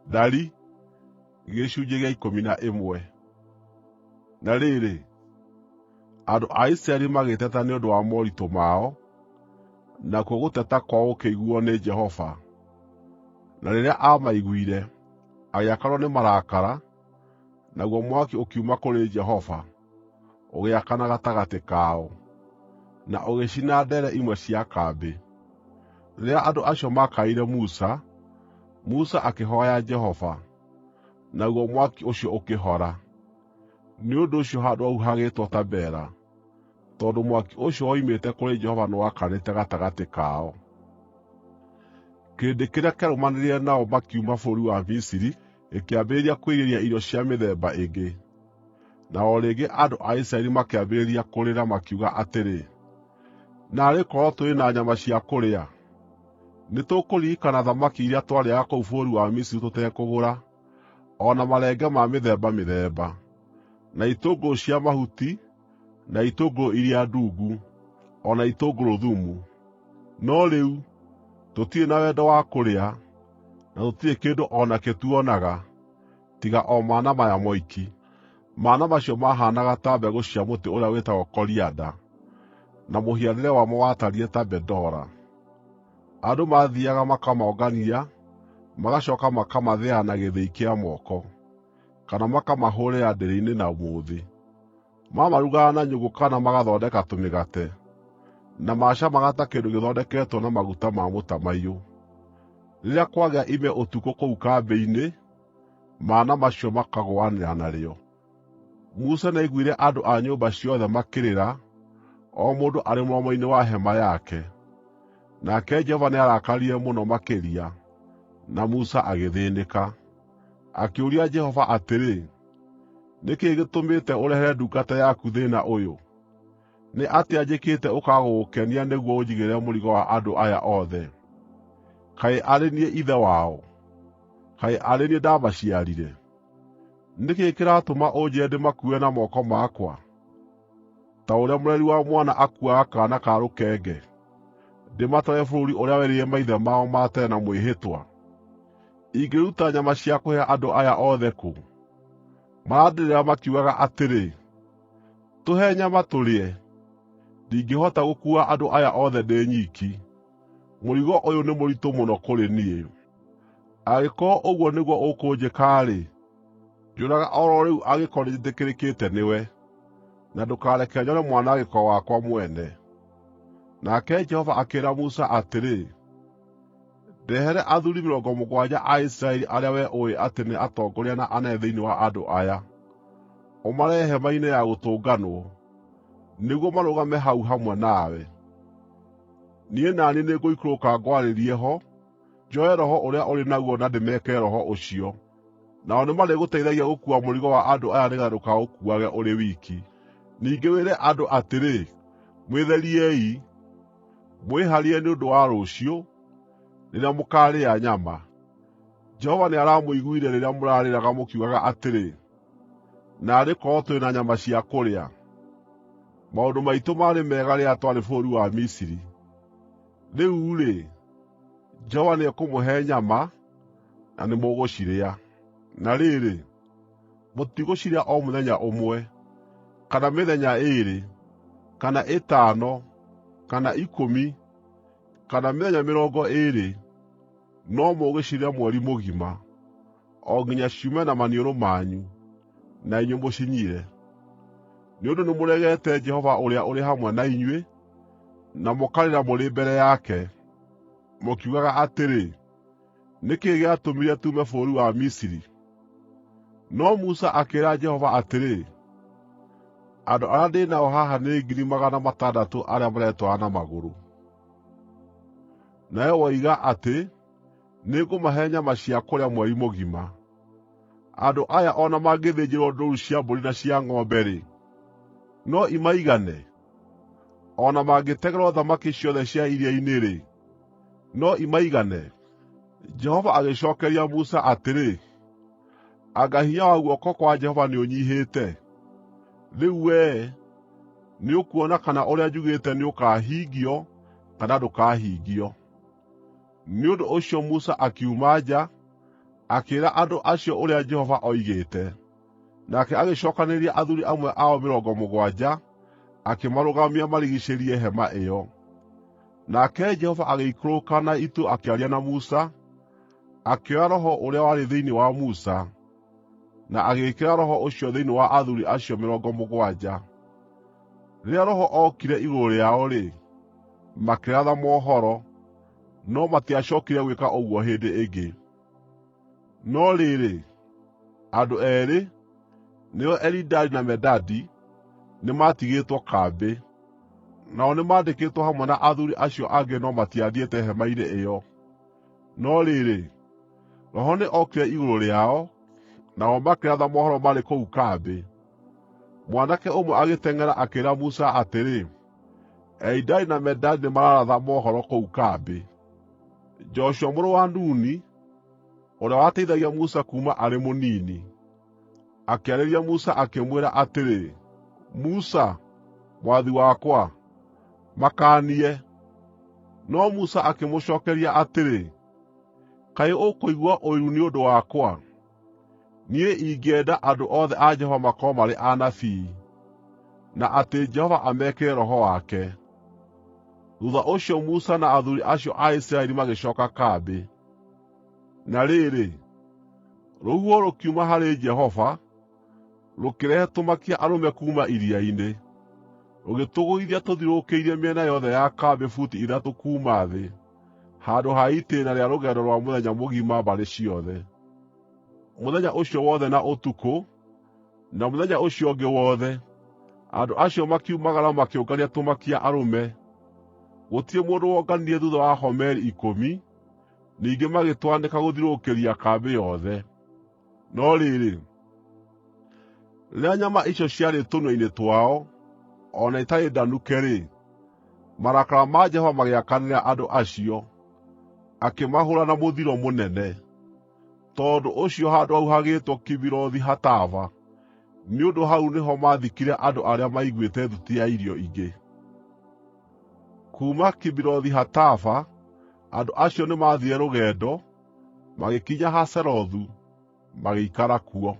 Ndari gĩcunjĩ gĩa 11. Na rĩrĩ, andũ a Isiraeli magĩteta nĩ ũndũ wa moritũ mao, nakuo gũteta kwao gũkĩiguo nĩ Jehova. Na rĩrĩa aamaiguire, agĩakanwo nĩ marakara, naguo mwaki ũkiuma kũrĩ Jehova, ũgĩakana gatagatĩ kao, na ũgĩcina ndeere imwe cia kambĩ. Rĩrĩa andũ acio makaĩire Musa, Musa akĩhooya Jehova, naguo mwaki ũcio ũkĩhora. Nĩ ũndũ ũcio handũ hau hagĩĩtwo Tabera, tondũ mwaki ũcio woimĩte kũrĩ Jehova nĩwakanĩte gatagatĩ kao. Kĩrĩndĩ kĩrĩa kĩarũmanĩrĩire nao makiuma bũrũri wa Misiri gĩkĩambĩrĩria kwĩrirĩria irio cia mĩthemba ĩngĩ. Na o rĩngĩ andũ a Isiraeli makĩambĩrĩria kũrĩra makiuga atĩrĩ, naarĩ korwo tũrĩ na nyama cia kũrĩa! Nĩtũkũririkana thamaki iria twarĩĩaga kũu bũrũri wa Misiri tũtekũgũra, o na marenge ma mĩthemba mĩthemba, na itũngũrũ cia mahuti, na itũngũrũ iria ndungu, o na itũngũrũ thumu. No rĩu, tũtirĩ na wendo wa kũrĩa, na tũtirĩ kĩndũ o nakĩ tuonaga, tiga o mana maya moiki. Mana macio mahaanaga ta mbegũ cia mũtĩ ũrĩa wĩtagwo korianda, na mũhianĩre wamo watariĩ ta bedora. Andũ maathiiaga makamongania, magacooka makamathĩa na gĩthĩi kĩa moko, kana makamahũrĩra ndĩrĩ-inĩ na mũũthĩ. Mamarugaga na nyũngũ kana magathondeka tũmĩgate, na maacamaga ta kĩndũ gĩthondeketwo na maguta ma mũtamaiyũ. Rĩrĩa kwagĩa ime ũtukũ kũu kambĩ-inĩ, mana macio makagũanĩra narĩo. Musa nĩaiguire andũ a nyũmba ciothe makĩrĩra, o mũndũ arĩ mũromo-inĩ wa hema yake. Nake Jehova nĩarakarire mũno makĩria, na Musa agĩthĩĩnĩka. Akĩũria Jehova atĩrĩ, nĩ kĩĩ gĩtũmĩte ũrehere ndungata yaku thĩĩna ũyũ? Nĩ atĩa njĩkĩte ũkaaga gũgũkenia nĩguo ũnjigĩrĩre mũrigo wa andũ aya othe? Kaĩ arĩ niĩ ithe wao? Kaĩ arĩ niĩ ndamaciarire? Nĩ kĩĩ kĩratũma ũnjĩre ndĩmakuue na moko makwa, ta ũrĩa mũreri wa mwana akuaga kaana ka rũkenge, ndĩmatware bũrũri ũrĩa werĩire maithe mao ma tene na mwĩhĩtwa? Ingĩruta nyama cia kũhe andũ aya othe kũ? Marandĩrĩra makiugaga atĩrĩ, tũhe nyama tũrĩe. Ndingĩhota gũkuua andũ aya othe ndĩ nyiki. Mũrigo ũyũ nĩ mũritũ mũno kũrĩ niĩ. Angĩkorwo ũguo nĩguo ũkũnjĩka-rĩ, njũraga o ro rĩu angĩkorwo nĩnjĩtĩkĩrĩkĩte nĩwe, na ndũkareke nyone mwanangĩko wakwa mwene. Nake Jehova akĩĩra Musa atĩrĩ, ndehere athuuri 70 a Isiraeli arĩa wee ũũĩ atĩ nĩ atongoria na anene thĩinĩ wa andũ aya, ũmarehe hema-inĩ ya gũtũnganwo, nĩguo marũgame hau hamwe nawe. Niĩ na niĩ nĩngũikũrũka ngwarĩrie ho, njoe roho ũrĩa ũrĩ naguo na ndĩmekĩre roho ũcio, nao nĩmarĩgũteithagia gũkuua mũrigo wa andũ aya nĩgeetha ndũkaũkuuage ũrĩ wiki. Ningĩ wĩre andũ atĩrĩ, mwĩtheriei, mwĩharie nĩ ũndũ wa rũciũ, rĩrĩa mũkaarĩa nyama. Jehova nĩaramũiguire rĩrĩa mũrarĩraga mũkiugaga atĩrĩ, naarĩ korwo tũrĩ na nyama cia kũrĩa! Maũndũ maitũ maarĩ mega rĩrĩa twarĩ bũrũri wa Misiri. Rĩu-rĩ, Jehova nĩekũmũhe nyama, na nĩmũgũcirĩa. Na rĩrĩ, mũtigũcirĩa o mũthenya ũmwe, kana mĩthenya ĩĩrĩ, kana ĩtano, kana 10, kana mĩthenya 20, no mũgũcirĩa mweri mũgima, o nginya ciume na maniũrũ manyu, na inyuĩ mũcinyire. Nĩ ũndũ nĩmũregete Jehova ũrĩa ũrĩ hamwe na inyuĩ, na mũkarĩra mũrĩ mbere yake, mũkiugaga atĩrĩ, nĩ kĩĩ gĩatũmire tuume bũrũri wa Misiri? No Musa akĩĩra Jehova atĩrĩ, andũ arĩa ndĩ nao haha nĩ 600,000 arĩa maretwara na magũrũ. Nawe woiga atĩ, nĩngũmahe nyama cia kũrĩa mweri mũgima. Andũ aya o na mangĩthĩnjĩrwo ndũũru cia mbũri na cia ng'ombe-rĩ, no imaigane? O na mangĩtegerwo thamaki ciothe cia iria-inĩ-rĩ, no imaigane? Jehova agĩcookeria Musa atĩrĩ, anga hinya wa guoko kwa Jehova nĩũnyiihĩte? Rĩu wee, nĩũkuona kana ũrĩa njugĩte nĩũkahingio, kana ndũkahingio. Nĩ ũndũ ũcio Musa akiuma nja, akĩĩra andũ acio ũrĩa Jehova oigĩte. Nake agĩcookanĩrĩria athuuri amwe ao 70, akĩmarũgamia marigicĩirie hema ĩyo. Nake Jehova agĩikũrũka na itu akĩaria na Musa, akĩoya Roho ũrĩa warĩ thĩinĩ wa Musa, na agĩĩkĩra Roho ũcio thĩinĩ wa athuuri acio 70. Rĩrĩa Roho ookire igũrũ rĩao-rĩ, makĩratha mohoro, no matiacookire gwĩka ũguo hĩndĩ ĩngĩ. No rĩrĩ, andũ eerĩ, nĩo Elidadi na Medadi, nĩmatigĩtwo kambĩ. Nao nĩmandĩkĩtwo hamwe na athuuri acio angĩ no matiathiĩte hema-inĩ ĩyo. No rĩrĩ, Roho nĩ ookire igũrũ rĩao, nao makĩratha mohoro marĩ kũu kambĩ. Mwanake ũmwe agĩteng'era akĩĩra Musa atĩrĩ, Elidadi na Medadi nĩmararatha mohoro kũu kambĩ. Joshua mũrũ wa Nuni, ũrĩa wateithagia Musa kuuma arĩ mũnini, akĩarĩria Musa akĩmwĩra atĩrĩ, Musa, mwathi wakwa, makaanie. No Musa akĩmũcookeria atĩrĩ, kaĩ ũkũigua ũiru nĩ ũndũ wakwa? Niĩ ingĩenda andũ othe a Jehova makorwo marĩ anabii, na atĩ Jehova amekĩre Roho wake. Thutha ũcio Musa na athuuri acio a Isiraeli magĩcooka kambĩ. Na rĩrĩ, rũhuho rũkiuma harĩ Jehova, rũkĩrehe tũmakia-arũme kuuma iria-inĩ, rũgĩtũgũithia tũthiũrũrũkĩirie mĩena yothe ya kambĩ buti 3 kuuma thĩ, handũ ha itĩĩna rĩa rũgendo rwa mũthenya mũgima mbarĩ ciothe. Mũthenya ũcio wothe na ũtukũ, na mũthenya ũcio ũngĩ wothe, andũ acio makiumagara makĩũngania tũmakia-arũme. Gũtirĩ mũndũ wonganirie thuutha wa homeri 10, ningĩ magĩtwanĩka gũthiũrũrũkĩria kambĩ yothe. No rĩrĩ, rĩrĩa nyama icio ciarĩ tũnua-inĩ twao, o na itarĩ ndanuke-rĩ, marakara ma Jehova magĩakanĩra andũ acio, akĩmahũũra na mũthiro mũnene. Tondũ ũcio handũ hau hagĩĩtwo Kibirothu-Hataava, nĩ ũndũ hau nĩho maathikire andũ arĩa maiguĩte thuti ya irio ingĩ. Kuuma Kibirothu-Hataava, andũ acio nĩmathire rũgendo, magĩkinya Hazerothu, magĩikara kuo.